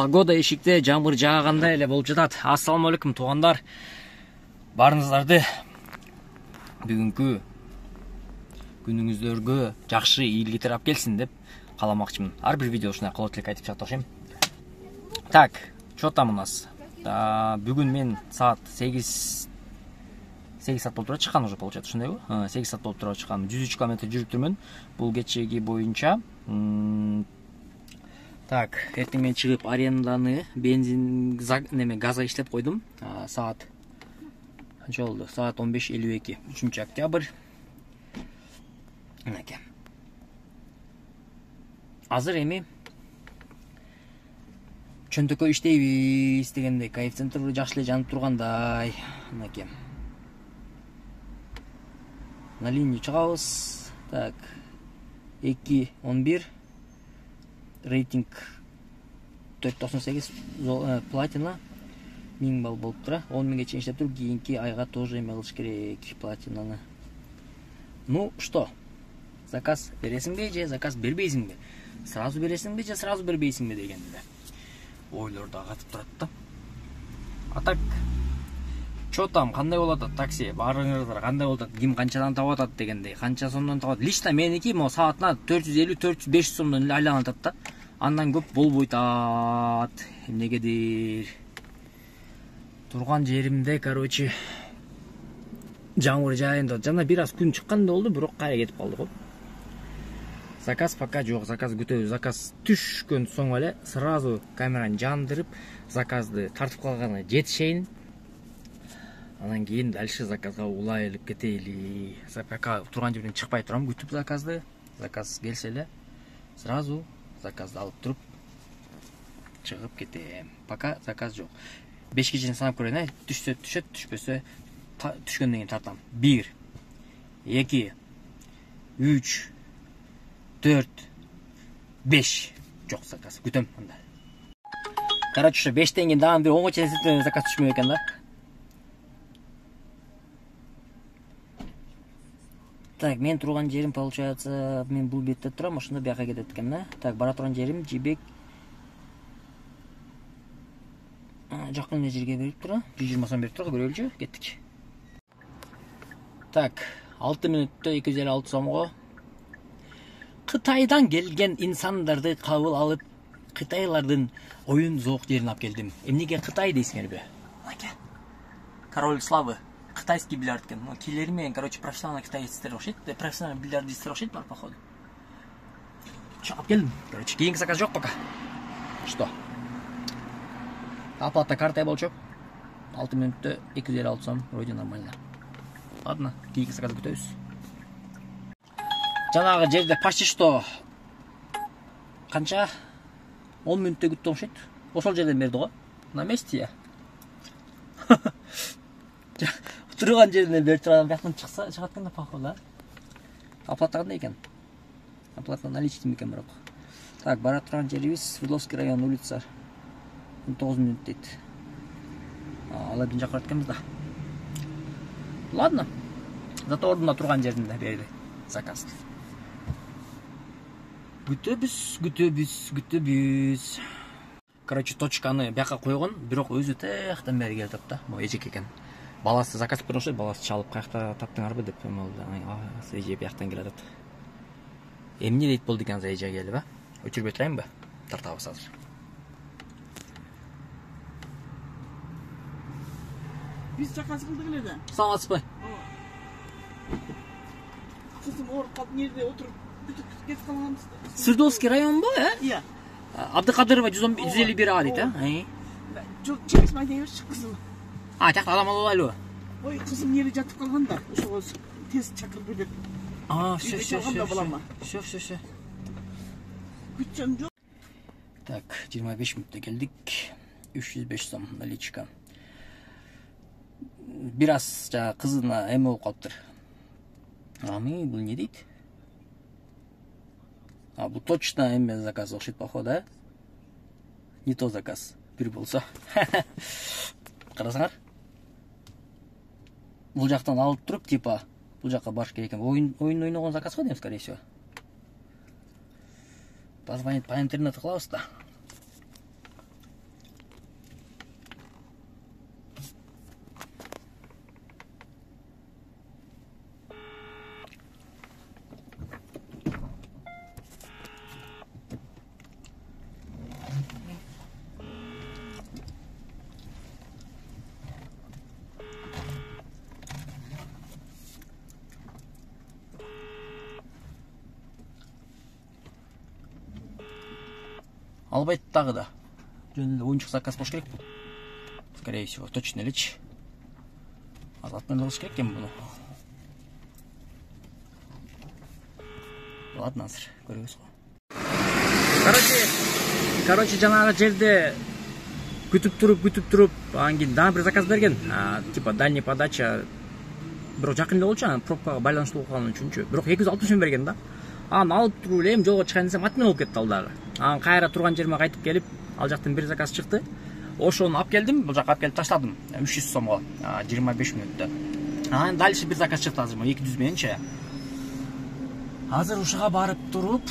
Погода эшикте жамгыр жаагандай эле болуп жатат. Ассаламу алейкум туугандар. Барыңыздарды бүгүнкү күнүңүздөргө жакшы ийгилик тарап келсин деп кааламакчымын. Ар бир видео ушундай кылып элек айтып жатат окшойм. Так, чё там у нас? Бүгүн мен саат 8 саат болуп тура чыккан уже получается, ушундайбы? 8 саат болуп тура чыккан. 103 км жүрүп турмун. Бул кечеги боюнча. Так, эртең мен чыгып аренданы, бензин, газа иштеп койдум. Саат канча болду? Саат 15:52. 3 октябрь. Мынакей. Азыр эми чөнтөккө иштейбиз дегендей, коэффициенттер жакшы эле жанып тургандай. Мынакей. На линию чыгабыз. Так. 2:11. Рейтинг 498 платина 1000 балл болуп тура. 10.000 чейин иштеп туруп, кийинки айга тоже эме кылыш керек платинаны. Ну что? Заказ бересиңби же заказ бербейсиңби? Сразу бересиңби же сразу бербейсиңби дегенде. Ойлор да катып турат да. А так, чё там, кандай болот такси? Барыңыздар, кандай болот? Ким канчадан табып атат дегендей. Канча сомдон табат? Лично меники мо саатына 450-400-500 сомдон эле айланып атат да. Андан көп болбойт ат. Эмнегедир? Турган жеримде, короче, жамгыр жаайында. Жана бир аз күн чыккандай болду, бирок кайра кетип калды го. Заказ пока жок, заказ күтөбүз. Заказ түшкөн соң эле сразу камераны жандырып, заказды тартып калганы жетишейин. Анан кийин дальше заказга улайлып кетели. Пока турган жерден чыкпай турам, күтүп заказды. Заказ келсе эле сразу заказды алып туруп чыгып кетем. Пока заказ жок. 5 чейин санап көрөйүн, түшсө түшөт, түшпөсө түшкөндөн кийин тартам. 1 2 3 4 5 жок заказ. Күтөм анда. Короче, 5тен кийин дагы бир 10 чейин заказ түшмөй экен да. Так, мен турган жерим получается, мен бул бетте турам, ошондо бияка кетет экен да. Так, бара турган жерим Жибек. Жакын эле жерге берип тура. 120 сом берип тура, көрөлүчү, кеттик. Так, 6 мүнөттө 256 сомго Кытайдан келген инсандарды кабыл алып, кытайлардын оюн зоок жерин алып келдим. Эмнеге Кытай дейсиңерби? Король славы. Китайский бильярд экен. Килери менен, короче, профессиональный китайецтер окшойт. Профессиональный бильярдисттер окшойт бар, походу. Чыгып келдим. Короче, кийинки заказ жок пока. Что? Оплата картой болчу. 6 мүнөттө 256 сом, вроде нормально. Ладно, кийинки заказды күтөбүз. Жанагы жерде почти что канча 10 мүнөттө күттүм окшойт. Ошол жерден берди го. На месте я. Турган жеринен берип турган бияктан чыкса, чыгат экен да походу. Оплата кандай экен? Оплата наличныйм экен бирок. Так, бара турган жерибиз Свердловский район, улица 9 мүнөт дейт. Алардын жака барат экенбиз да. Ладно. Зато ордунда турган жеринде берди заказ. Күтөбүз. Короче, точканы бияка койгон, бирок өзү тияктан бери келип атат да. Могу эжек экен. Баласы заказ берген окшойт, баласы чалып каякта таптыңарбы деп эмолду. Эже бияктан келип атат. Эмне дейт болду экен эже келип, а? Өчүрбөй турайынбы? Тартабыз азыр. Биз заказ кылдык эле да. Саламатсызбы? Кызым ооруп калып, нерде отуруп кетип калганбыз. Свердловский районбу, Iya. Абдыкадырова 151 дейт, Жол чекесин айдай берчи кызым. Жакта адам албайлыбы? Ой, кызым нере жатып калган да. Ошого тез чакырып деп. Все. Күтчөм жок. Так, 25 мүнөттө келдик. 305 сом наличка. Бир аз кызына эме болуп калыптыр. Бул не дейт? Бул точно эме заказ окшойт походу, Не то заказ. Бир болсо. Карасаңар. Бул жактан алып туруп, типа, бул жакка барыш керек экен. Oyun ойногон заказ го дейм, скорее всего. Позвонить по интернету кылабыз да. албайт дагы да. Жөн эле оюнчук заказ болуш керек бул. Скорее всего, точно элечи. Азат менен кылыш керек экен буну. Ладно, азыр көрөбүз го. Короче, жанагы жерде күтүп туруп, анан кийин дагы бир заказ берген. Типа дальний подача. Бирок жакын болчу, анан пробкага байланыштуу болгон үчүнчү. Бирок 260 миң берген да. Анан алып туруп элем жолго чыгайын десем, ат менен болуп кетти ал дагы. Анан кайра турган жериме кайтып келип, ал жактан бир заказ чыкты. Ошону алып келдим, бул жакка алып келип таштадым. 300 сомго, 25 мүнөттө. Анан дальше бир заказ чыкты азыр, 200 менче. Азыр ушуга барып туруп,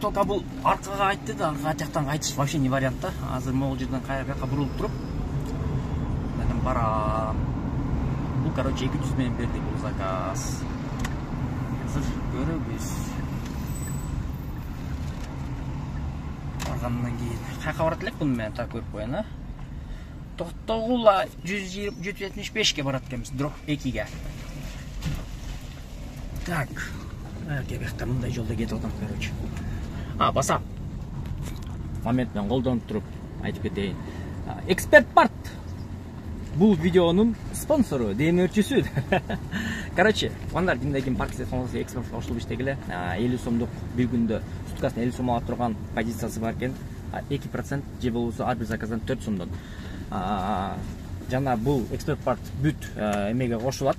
только бул аркага айтты да, арка жактан кайтыш вообще не вариант да. Азыр могул жерден кайра бурулуп туруп, мен барам. Бул, короче, 200 менен берди бул заказ. Азыр көрөбүз. Баргандан кийин кайка барат элек муну менен так көрүп коеюн, а? Токтогула 175ке барат экенбиз, дроп 2ге. Так. Кебекте мындай жолдо кетип атам, короче. Басам. Момент менен колдонуп туруп айтып кетейин. Эксперт Парт. Бул видеонун спонсору, демирчүсү. Короче, андар кимдеги паркте сонусу экспорт кошулуп иштегиле. 50 сомдук бир күндө суткасына 50 сом алып турган позициясы бар экен. 2% же болбосо ар бир заказдан 4 сомдон. Жана бул эксперт Парт бүт эмеге кошулат.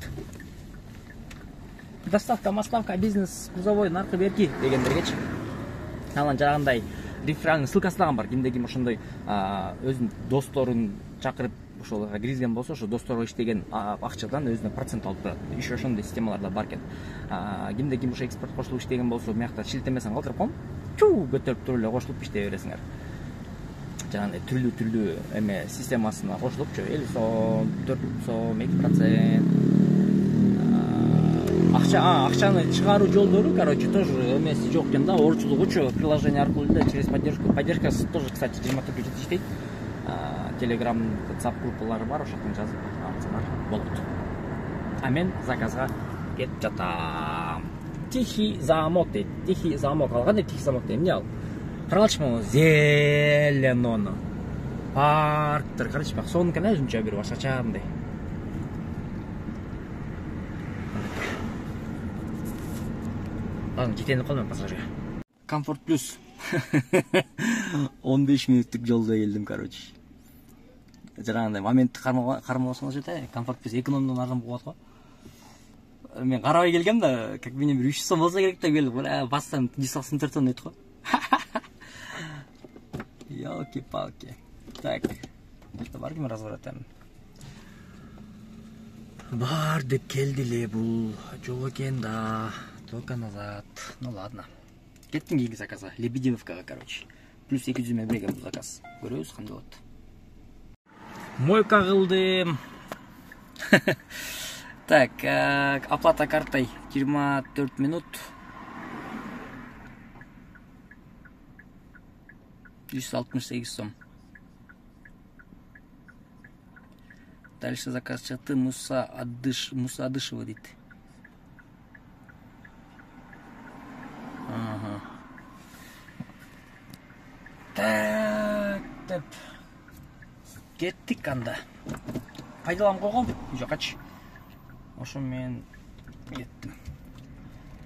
Доставка, маставка, бизнес, грузовой, наркы берки дегендергечи. Анан жанагындай реферальный ссылкасы дагы бар. Кимде ким ошондой өзүнүн досторун чакырып ошол киргизген болсо, ошо досторго иштеген акчадан өзүнө процент алып турат. Иши ошондой системалар да бар экен. Кимде ким ошо экспорт кошулуп иштеген болсо, мыякта шилтемесең калтырып коем. Көтөрүп туруп эле кошулуп иштей бересиңер. Жанагындай түрлүү эме системасына кошулупчу 50 сом, 4 сом, 2%. Акчаны чыгаруу жолдору, короче, тоже эмеси жок экен да, орчулугучу приложение аркылуу эле через поддержку. Поддержкасы тоже, кстати, 24 часов иштейт. Telegram, WhatsApp группалары бар, ошондон жазып алсаңар болот. Мен заказга кетип жатам. Тихий замок дейт. Тихий замок алган деп, тихий замок дейм, эмне ал? Каралчымы, зелено. Парктер, короче, бак сонун экен, өзүнчө бир башкача мындай. Ладно, жетени колмен пассажирге. Комфорт плюс. 15 мүнөттүк жолдо келдим, короче. Жанагындай моментти кармабасаңыз өтө, комфорт плюс экономдон арзан болот го. Мен карабай келгем да, как минимум 300 сом болсо керек деп келдим. Бассам 194 сом дейт го. Ёлки-палки. Так. Что бар ким разворотам? Бар деп келди эле бул жол экен да. Только назад. Ну ладно. Кеттим кийинки заказга. Лебединовкага, короче. Плюс 200 миң берген бул заказ. Көрөбүз кандай болот. Мойка кылдым. Так, оплата картой 24 минут. 168 сом. Дальше заказ чыкты. Муса Адышева дейт. Так. Кеттик анда. Пайдаланып койгом, жакачы. Ошо мен кеттим.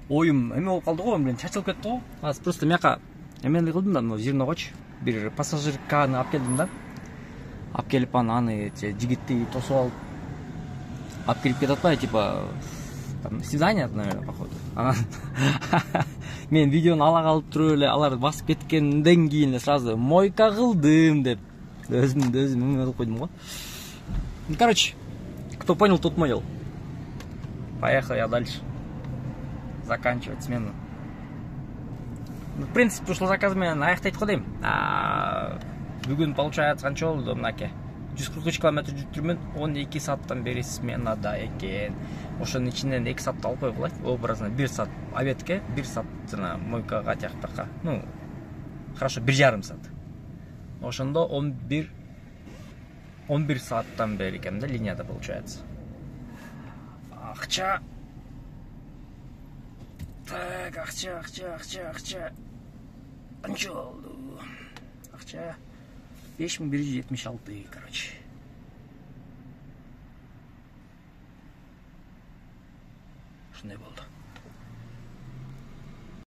Оюм эме болуп калды го, мен чачылып кетти го. Азыр просто мияка эмени кылдым да, могу зерногочу. Бир пассажирканы алып келдим да. Алып келип аны жигитти тосуп алып келип кетип атпайбы, типа там свидание, наверное, походу. Мен видеону ала калып туруп эле алар басып кеткенден кийин сразу мойка кылдым деп өзүм эме кылып койдум го. Короче, кто понял, тот понял. Поехал я дальше. Заканчивать смену. В принципе, ушул заказ менен аяктайт го дейм. Бүгүн получается канча болду мынаке? 143 километр жүрүптүрмүн, 12 сааттан бери сменада экен. Ошонун ичинен 2 саат алып коюп алайт. Образно 1 саат обедке, 1 саат жана мойкага тияктакка. Ну, хорошо, 1,5 саат. Ошондо 11 сааттан бери экен да линияда получается. Акча. Так, акча. Канча болду? Акча 5176, короче. Ушундай болду.